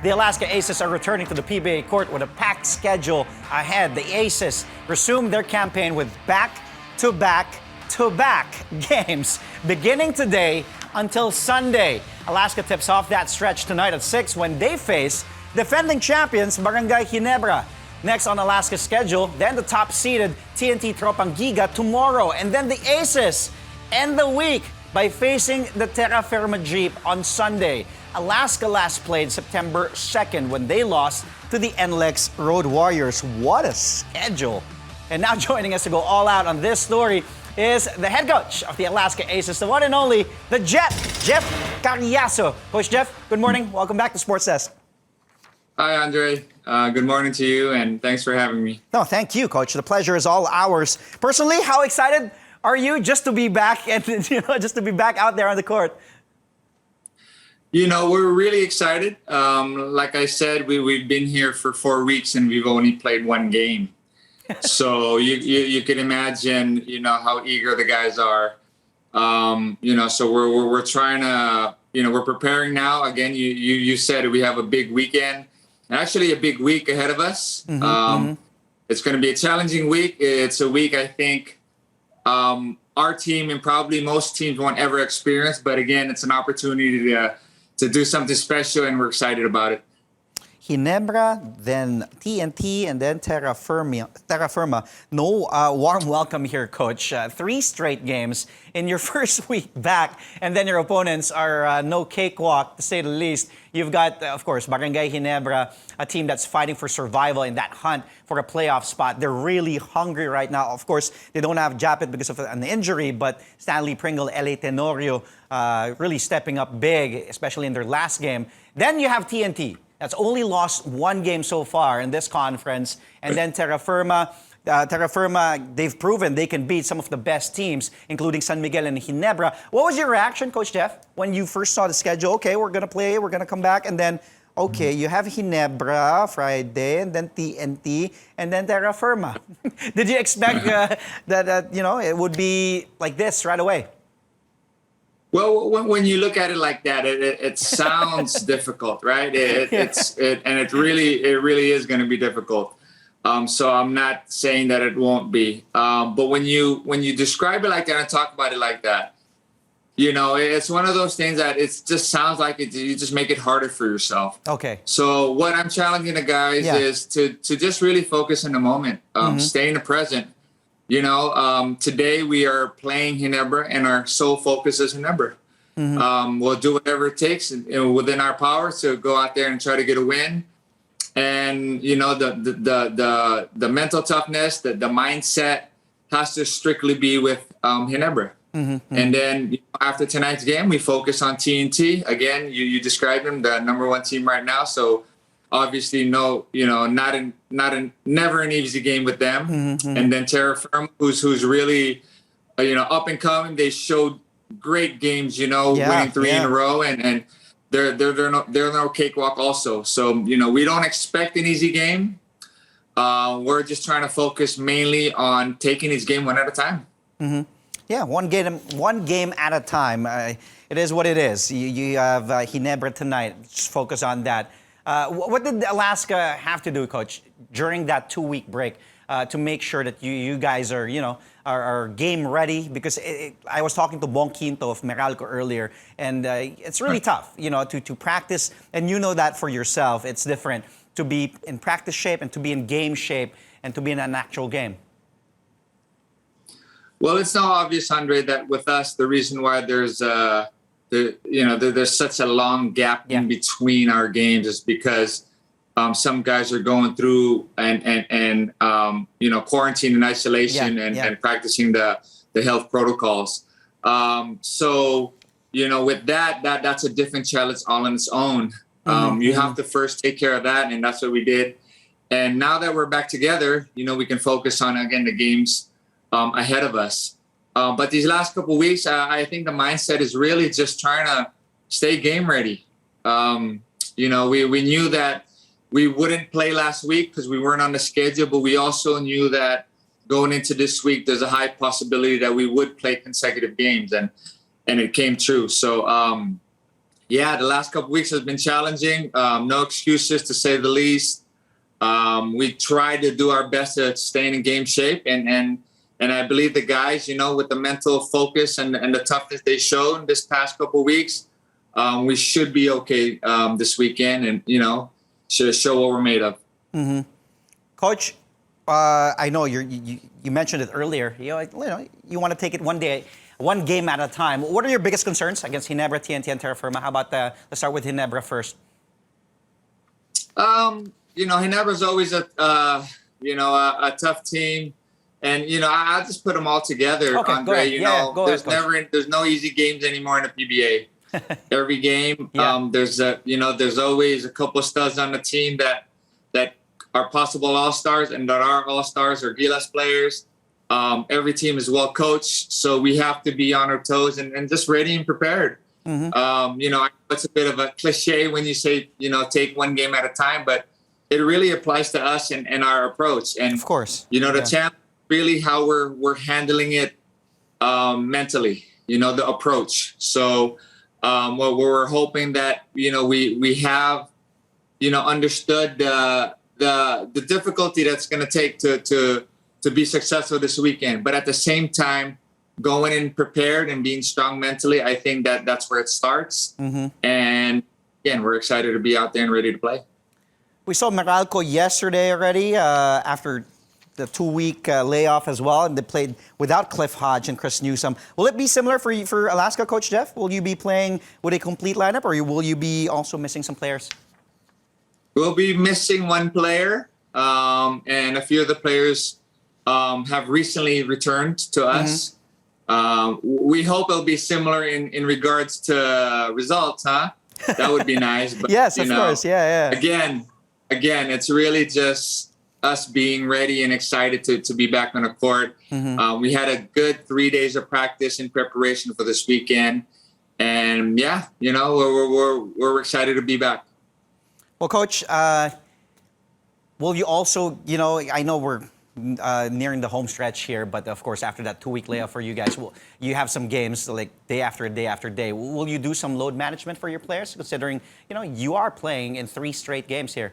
The Alaska Aces are returning to the PBA court with a packed schedule ahead. The Aces resume their campaign with back-to-back-to-back games beginning today until Sunday. Alaska tips off that stretch tonight at 6 when they face defending champions Barangay Ginebra. Next on Alaska's schedule, then the top-seeded TNT Tropang Giga tomorrow. And then the Aces end the week by facing the Terra Firma Jeep on Sunday. Alaska last played September 2nd when they lost to the NLEX Road Warriors. What a schedule. And now joining us to go all out on this story is the head coach of the Alaska Aces, the one and only, the Jeff Cariaso. Coach Jeff, good morning. Welcome back to Sports Desk. Hi, Andre. Good morning to you, and thanks for having me. No, thank you, Coach. The pleasure is all ours. Personally, how excited are you just to be back and just to be back out there on the court? We're really excited. Like I said, we've been here for 4 weeks and we've only played one game. So you can imagine, how eager the guys are. So we're trying to, we're preparing now. Again, you said we have a big weekend, actually a big week ahead of us. It's going to be a challenging week. It's a week I think our team and probably most teams won't ever experience. But again, it's an opportunity to do something special, and we're excited about it. Ginebra, then TNT, and then Terra Firma. No warm welcome here, Coach. 3 straight games in your first week back, and then your opponents are no cakewalk, to say the least. You've got, of course, Barangay Ginebra, a team that's fighting for survival in that hunt for a playoff spot. They're really hungry right now. Of course, they don't have Japet because of an injury, but Stanley Pringle, L.A. Tenorio really stepping up big, especially in their last game. Then you have TNT. That's only lost 1 game so far in this conference. And then Terra Firma, they've proven they can beat some of the best teams, including San Miguel and Ginebra. What was your reaction, Coach Jeff, when you first saw the schedule? Okay, we're going to play, we're going to come back, and then, okay, you have Ginebra Friday, and then TNT, and then Terra Firma. Did you expect that it would be like this right away? Well, when you look at it like that, it sounds difficult, right? It really is going to be difficult. So I'm not saying that it won't be. But when you describe it like that and talk about it like that, it's one of those things that it just sounds like you just make it harder for yourself. Okay. So what I'm challenging the guys is to just really focus in the moment, stay in the present. Today we are playing Ginebra, and our sole focus is Ginebra. We'll do whatever it takes within our power to go out there and try to get a win. And the mental toughness, the mindset has to strictly be with Ginebra. And then after tonight's game, we focus on TNT. Again, you described them, the number 1 team right now. So obviously, never an easy game with them. And then Terra Firma, who's really, up and coming. They showed great games, winning 3 in a row, and they're no cakewalk also. So we don't expect an easy game. We're just trying to focus mainly on taking each game one at a time. Yeah, one game at a time. It is what it is. You have Ginebra tonight. Just focus on that. What did Alaska have to do, Coach, during that 2-week break to make sure that you guys are game ready? Because I was talking to Bong Quinto of Meralco earlier, and it's really tough, to practice. And you know that for yourself, it's different to be in practice shape and to be in game shape and to be in an actual game. Well, it's now obvious, Andre, that with us, the reason why there's such a long gap in between our games is because some guys are going through and quarantine and isolation and practicing the health protocols. So with that's a different challenge all on its own. You have to first take care of that, and that's what we did. And now that we're back together, we can focus on, again, the games ahead of us. But these last couple of weeks, I think the mindset is really just trying to stay game ready. We knew that we wouldn't play last week because we weren't on the schedule, but we also knew that going into this week, there's a high possibility that we would play consecutive games, and it came true. So Yeah, the last couple weeks has been challenging. No excuses, to say the least. We tried to do our best to stay in game shape, and I believe the guys, with the mental focus and the toughness they showed this past couple weeks, we should be okay this weekend, and should show what we're made of. Coach, I know you mentioned it earlier. You want to take it one game at a time. What are your biggest concerns against Ginebra, TNT, and Terra Firma? How about let's start with Ginebra first. Ginebra's always a tough team, and I just put them all together. Okay, Andre, go ahead, there's no easy games anymore in the PBA. Every game, there's always a couple of studs on the team that are possible all-stars, and that are all-stars or Gilas players. Every team is well coached, so we have to be on our toes and just ready and prepared. I know it's a bit of a cliche when you say, take one game at a time, but it really applies to us and our approach. And of course, the challenge really how we're handling it mentally, the approach. So what we're hoping that, we have, understood the difficulty that's going to take to be successful this weekend. But at the same time, going in prepared and being strong mentally, I think that's where it starts. And again, we're excited to be out there and ready to play. We saw Meralco yesterday already after the 2-week layoff as well, and they played without Cliff Hodge and Chris Newsom. Will it be similar for Alaska, Coach Jeff? Will you be playing with a complete lineup, or will you be also missing some players? We'll be missing one player, and a few of the players have recently returned to us. We hope it'll be similar in regards to results, huh? That would be nice. But, yes, of course. Yeah. Again, it's really just us being ready and excited to be back on the court. We had a good 3 days of practice in preparation for this weekend, and we're excited to be back. Well, Coach, will you also, I know we're nearing the home stretch here, but of course, after that 2-week layoff for you guys, you have some games like day after day after day. Will you do some load management for your players, considering, you are playing in 3 straight games here?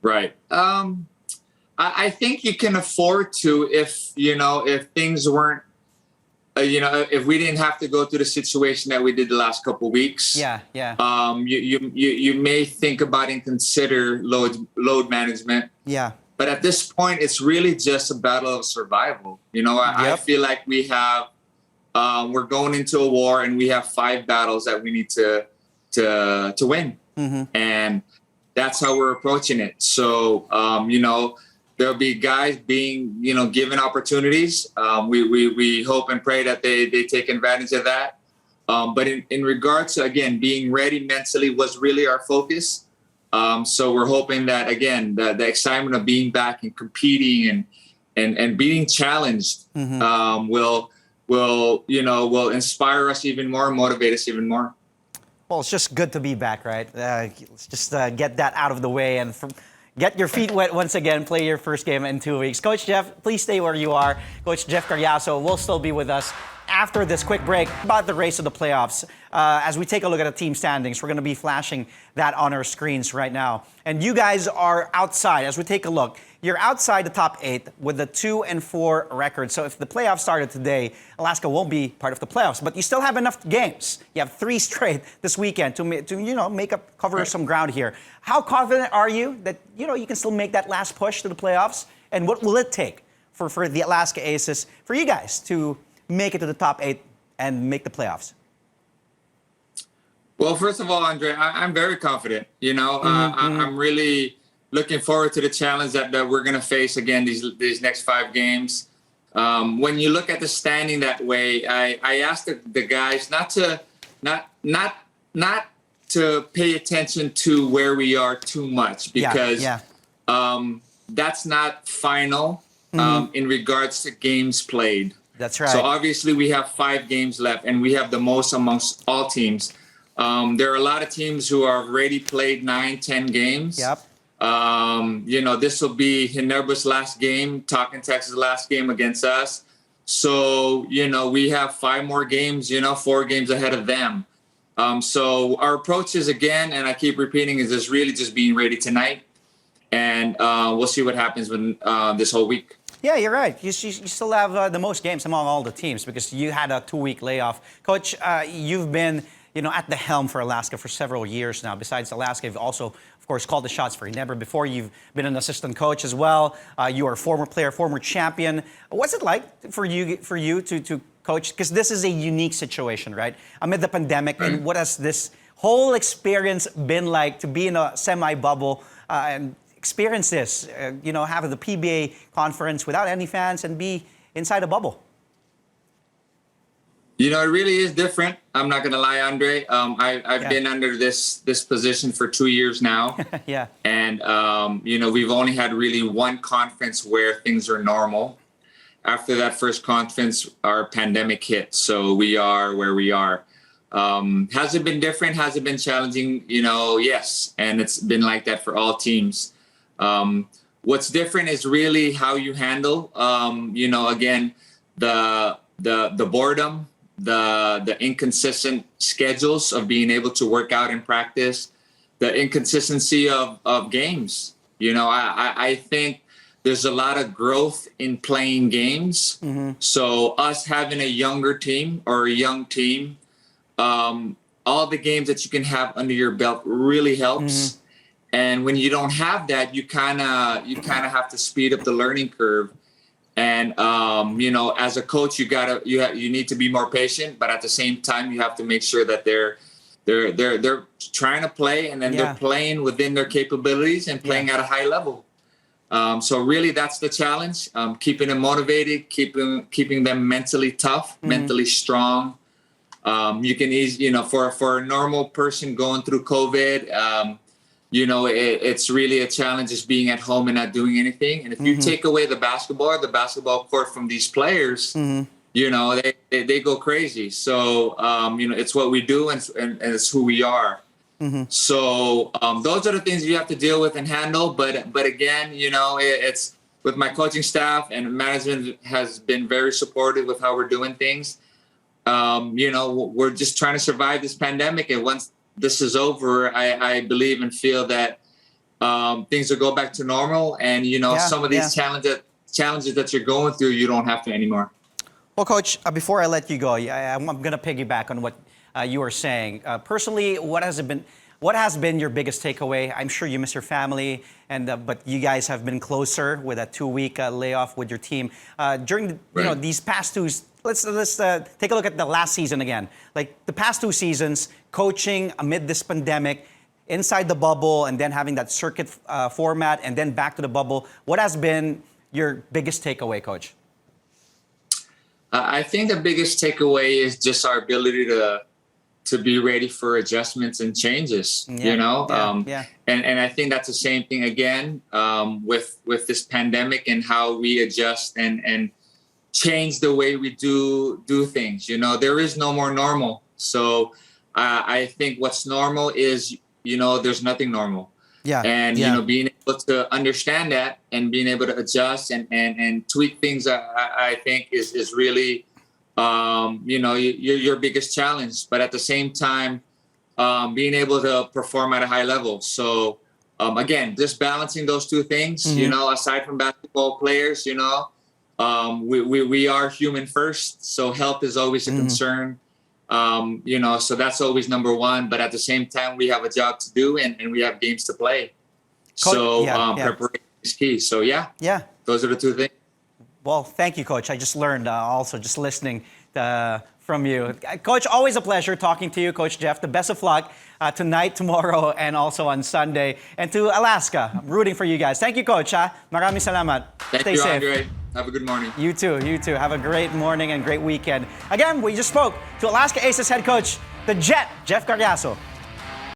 Right. I think you can afford to if things weren't, if we didn't have to go through the situation that we did the last couple of weeks. Yeah. You may think about and consider load management. Yeah. But at this point, it's really just a battle of survival. I feel like we have, we're going into a war, and we have 5 battles that we need to win. And that's how we're approaching it. So, there'll be guys being, given opportunities. We hope and pray that they take advantage of that. But in regards to, again, being ready mentally was really our focus. So we're hoping that, again, the excitement of being back and competing and being challenged will inspire us even more, motivate us even more. Well, it's just good to be back, right? Let's just get that out of the way and get your feet wet once again, play your first game in 2 weeks. Coach Jeff, please stay where you are. Coach Jeff Cariaso will still be with us after this quick break about the race of the playoffs. As we take a look at the team standings, we're going to be flashing that on our screens right now. And you guys are outside. As we take a look, you're outside the top 8 with a 2-4 record. So if the playoffs started today, Alaska won't be part of the playoffs. But you still have enough games. You have 3 straight this weekend to cover some ground here. How confident are you that you can still make that last push to the playoffs? And what will it take for the Alaska Aces, for you guys to make it to the top 8 and make the playoffs? Well, first of all, Andre, I'm very confident. I'm really looking forward to the challenge that we're going to face again these next 5 games. When you look at the standing that way, I asked the guys not to pay attention to where we are too much, because that's not final in regards to games played. That's right. So obviously we have 5 games left, and we have the most amongst all teams. There are a lot of teams who have already played 9-10 games. Yep. This will be Ginebra's last game, Talking Texas' last game against us. So, we have 5 more games, 4 games ahead of them. So our approach is, again, and I keep repeating, is just really just being ready tonight. And we'll see what happens with this whole week. Yeah, you're right. You still have the most games among all the teams because you had a 2-week layoff. Coach, you've been at the helm for Alaska for several years now. Besides Alaska, you've also, of course, called the shots for Ginebra. Before, you've been an assistant coach as well. You are a former player, former champion. What's it like for you to coach? Because this is a unique situation, right? Amid the pandemic, and what has this whole experience been like to be in a semi-bubble and experience this, have the PBA conference without any fans and be inside a bubble? It really is different. I'm not going to lie, Andre. I've been under this position for 2 years now. Yeah. And, we've only had really one conference where things are normal. After that first conference, our pandemic hit. So we are where we are. Has it been different? Has it been challenging? Yes. And it's been like that for all teams. What's different is really how you handle, again, the boredom, the inconsistent schedules of being able to work out and practice, the inconsistency of games. I think there's a lot of growth in playing games. Mm-hmm. So us having a younger team or a young team, all the games that you can have under your belt really helps. Mm-hmm. And when you don't have that, you kind of have to speed up the learning curve. And as a coach, you need to be more patient, but at the same time, you have to make sure that they're trying to play, and then they're playing within their capabilities and playing at a high level. So really, that's the challenge: keeping them motivated, keeping them mentally tough, mentally strong. You can easily, for a normal person going through COVID. It's really a challenge just being at home and not doing anything. And if you take away the basketball court from these players, they go crazy. So, it's what we do and it's who we are. Mm-hmm. So those are the things you have to deal with and handle. But again, it's with my coaching staff, and management has been very supportive with how we're doing things. We're just trying to survive this pandemic. And once this is over, I believe and feel that things will go back to normal. And, some of these challenges that you're going through, you don't have to anymore. Well, Coach, before I let you go, I'm going to piggyback on what you were saying. Personally, what has been your biggest takeaway? I'm sure you miss your family, but you guys have been closer with a 2-week layoff with your team. During these past two, let's take a look at the last season again. Like the past 2 seasons, coaching amid this pandemic, inside the bubble, and then having that circuit format, and then back to the bubble. What has been your biggest takeaway, Coach? I think the biggest takeaway is just our ability to be ready for adjustments and changes. And I think that's the same thing again with this pandemic and how we adjust and change the way we do things. There is no more normal. So I think what's normal is there's nothing normal. Being able to understand that and being able to adjust and tweak things, I think is really your biggest challenge. But at the same time, being able to perform at a high level. So again, just balancing those two things. Aside from basketball players, we are human first, so health is always a concern. So that's always number one. But at the same time, we have a job to do and we have games to play. So preparation is key. So those are the two things. Well, thank you, Coach. I just learned also just listening from you. Coach, always a pleasure talking to you, Coach Jeff. The best of luck tonight, tomorrow, and also on Sunday. And to Alaska, I'm rooting for you guys. Thank you, Coach. Maraming salamat. Stay safe. Andre. Have a good morning. You too. Have a great morning and great weekend. Again, we just spoke to Alaska Aces head coach, the Jet, Jeff Cariaso.